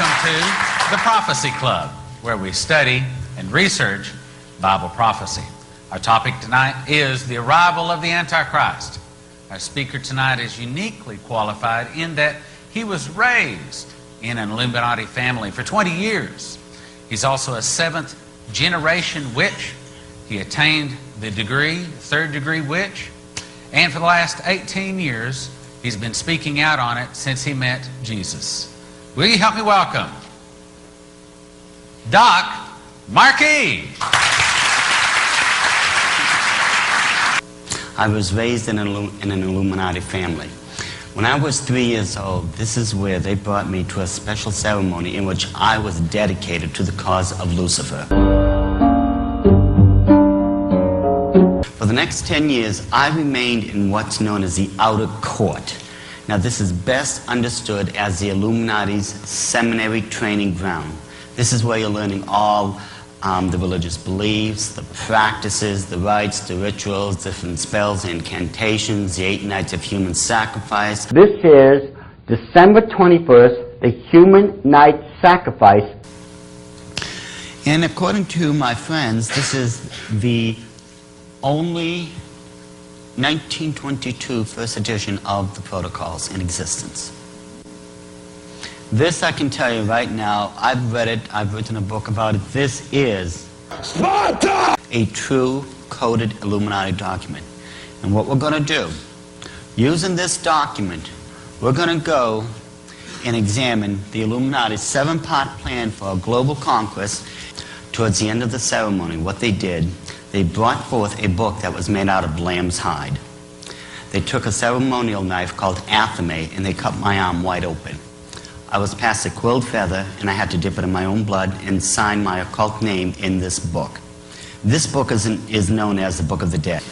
welcome to the Prophecy Club, where we study and research Bible prophecy. Our topic tonight is the arrival of the Antichrist. Our speaker tonight is uniquely qualified in that he was raised in an Illuminati family for 20 years. He's also a seventh-generation witch. He attained the degree, third-degree witch, and for the last 18 years, he's been speaking out on it since he met Jesus. Will you help me welcome Doc Marquis? I was raised in an Illuminati family. When I was 3 years old, this is where they brought me to a special ceremony in which I was dedicated to the cause of Lucifer. For the next 10 years, I remained in what's known as the outer court. Now, this is best understood as the Illuminati's seminary training ground. This is where you're learning all the religious beliefs, the practices, the rites, the rituals, different spells, incantations, the 8 nights of human sacrifice. This is December 21st, the human night sacrifice. And according to my friends, this is the only 1922 first edition of the protocols in existence. This I can tell you right now, I've read it, I've written a book about it. This is Sparta! A true coded Illuminati document. And what we're going to do, using this document, we're going to go and examine the Illuminati's 7-part plan for a global conquest. Towards the end of the ceremony, what they did, they brought forth a book that was made out of lamb's hide. They took a ceremonial knife called athame and they cut my arm wide open. I was passed a quilled feather and I had to dip it in my own blood and sign my occult name in this book. This book is known as the Book of the Dead.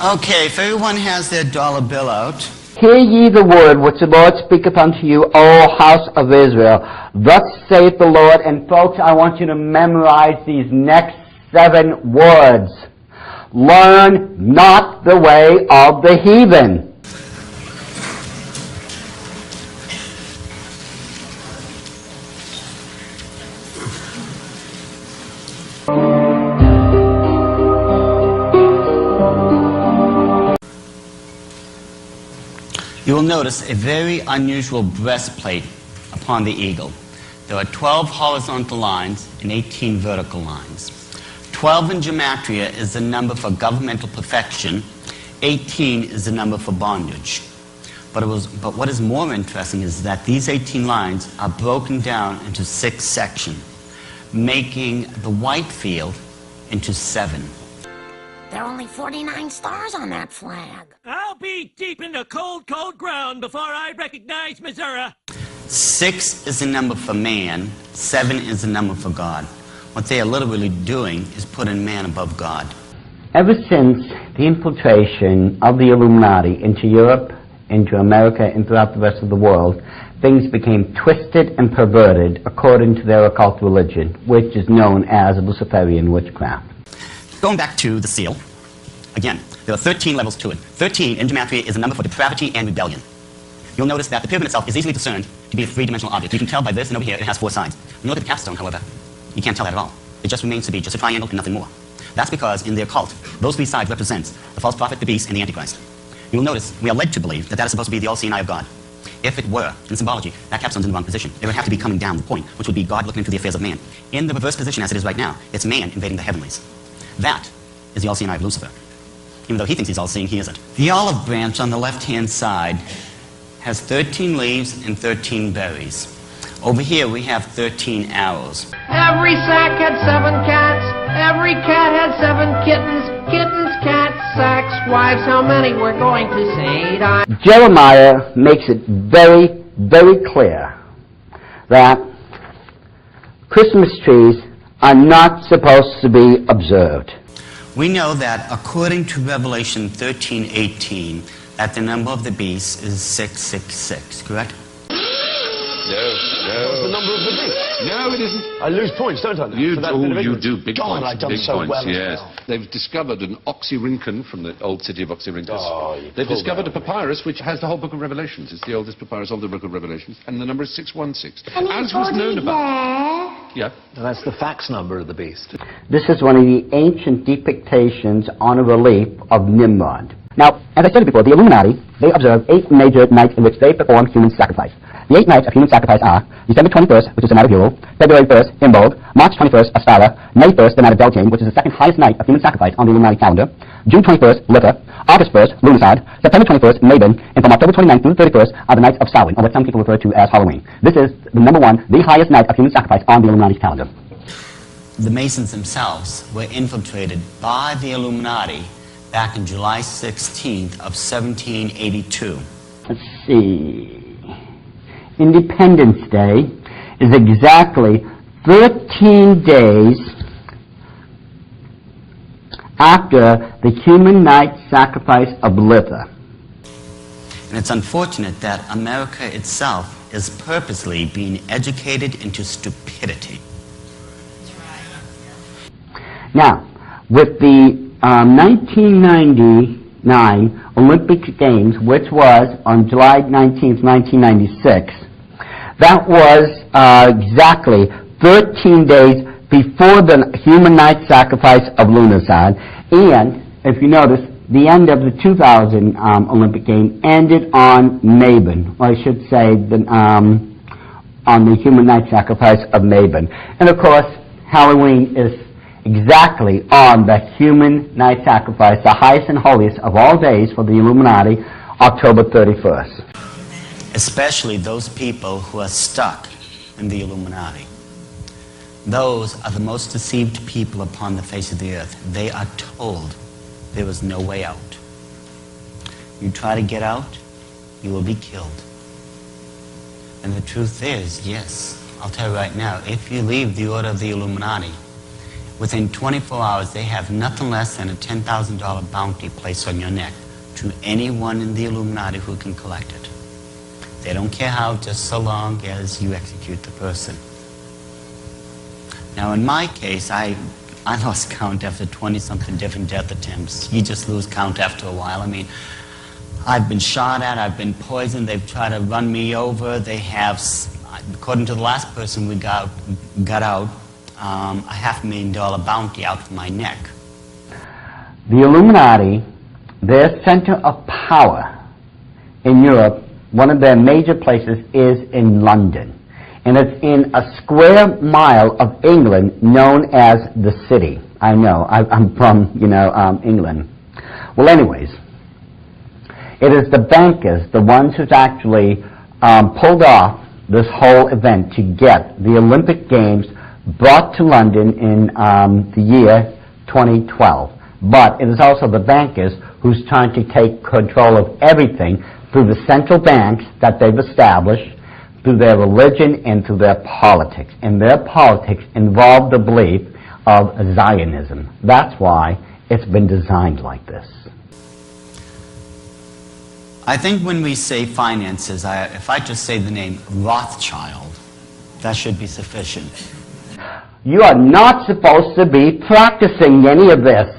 Okay, if everyone has their dollar bill out. Hear ye the word which the Lord speaketh unto you, O house of Israel. Thus saith the Lord. And folks, I want you to memorize these next 7 words. Learn not the way of the heathen. You will notice a very unusual breastplate upon the eagle. There are 12 horizontal lines and 18 vertical lines. 12 in gematria is the number for governmental perfection. 18 is the number for bondage. But what is more interesting is that these 18 lines are broken down into 6 sections, making the white field into 7. There are only 49 stars on that flag. I'll be deep in the cold, cold ground before I recognize Missouri. 6 is the number for man, 7 is the number for God. What they are literally doing is putting man above God. Ever since the infiltration of the Illuminati into Europe, into America, and throughout the rest of the world, things became twisted and perverted according to their occult religion, which is known as Luciferian witchcraft. Going back to the seal, again, there are 13 levels to it. 13 in gematria is a number for depravity and rebellion. You'll notice that the pyramid itself is easily discerned to be a 3-dimensional object. You can tell by this, and over here it has 4 sides. When you look at the capstone, however, you can't tell that at all. It just remains to be just a triangle and nothing more. That's because in the occult, those 3 sides represent the false prophet, the beast, and the Antichrist. You will notice we are led to believe that that is supposed to be the all-seeing eye of God. If it were, in symbology, that capstone's in the wrong position. It would have to be coming down the point, which would be God looking into the affairs of man. In the reverse position as it is right now, it's man invading the heavenlies. That is the all-seeing eye of Lucifer. Even though he thinks he's all-seeing, he isn't. The olive branch on the left-hand side has 13 leaves and 13 berries. Over here we have 13 arrows. Every sack had 7 cats. Every cat had 7 kittens. Kittens, cats, sacks, wives. How many we're going to say? Jeremiah makes it very, very clear that Christmas trees are not supposed to be observed. We know that according to Revelation 13:18, that the number of the beast is 666, correct? What's the number of the beast? No, it isn't. I lose points, don't I? You, for that bit of you ignorance? do big God, points. I've done big so points, well. yes. They've discovered an oxyrhynchus from the old city of Oxyrhynchus. Oh, you They've pulled discovered a that out. papyrus which has the whole book of Revelations. It's the oldest papyrus of the book of Revelations, and the number is 616. As was known about. Yeah. And that's the fax number of the beast. This is one of the ancient depictions on a relief of Nimrod. Now, as I said before, the Illuminati, they observe 8 major nights in which they perform human sacrifice. The 8 nights of human sacrifice are December 21st, which is the night of Yule, February 1st, Imbolg, March 21st, Astara, May 1st, the night of Beltane, which is the second highest night of human sacrifice on the Illuminati calendar, June 21st, Litter, August 1st, Lunarsad, September 21st, Mabon, and from October 29th through the 31st are the nights of Samhain, or what some people refer to as Halloween. This is the number 1, the highest night of human sacrifice on the Illuminati calendar. The Masons themselves were infiltrated by the Illuminati back in July 16th of 1782. Let's see. Independence Day is exactly 13 days after the human night sacrifice of Litter. And it's unfortunate that America itself is purposely being educated into stupidity. Now, with the 1999 Olympic Games, which was on July 19th, 1996, that was exactly 13 days before the human night sacrifice of Lunarsad. And, if you notice, the end of the 2000 Olympic Game ended on Mabon, or I should say on the human night sacrifice of Mabon. And, of course, Halloween is exactly on the human night sacrifice, the highest and holiest of all days for the Illuminati, October 31st. Especially those people who are stuck in the Illuminati. Those are the most deceived people upon the face of the earth. They are told there is no way out. You try to get out, you will be killed. And the truth is, yes, I'll tell you right now, if you leave the order of the Illuminati, within 24 hours, they have nothing less than a $10,000 bounty placed on your neck to anyone in the Illuminati who can collect it. They don't care how, just so long as you execute the person. Now, in my case, I lost count after 20-something different death attempts. You just lose count after a while. I mean, I've been shot at, I've been poisoned, they've tried to run me over, they have, according to the last person we got out, a $500,000 bounty out from my neck. The Illuminati, their center of power in Europe, one of their major places is in London. And it's in a square mile of England known as the City. I know, I'm from, England. Well, anyways, it is the bankers, the ones who's actually pulled off this whole event to get the Olympic Games brought to London in the year 2012. But it is also the bankers who's trying to take control of everything through the central banks that they've established, through their religion and through their politics. And their politics involve the belief of Zionism. That's why it's been designed like this. I think when we say finances, if I just say the name Rothschild, that should be sufficient. You are not supposed to be practicing any of this.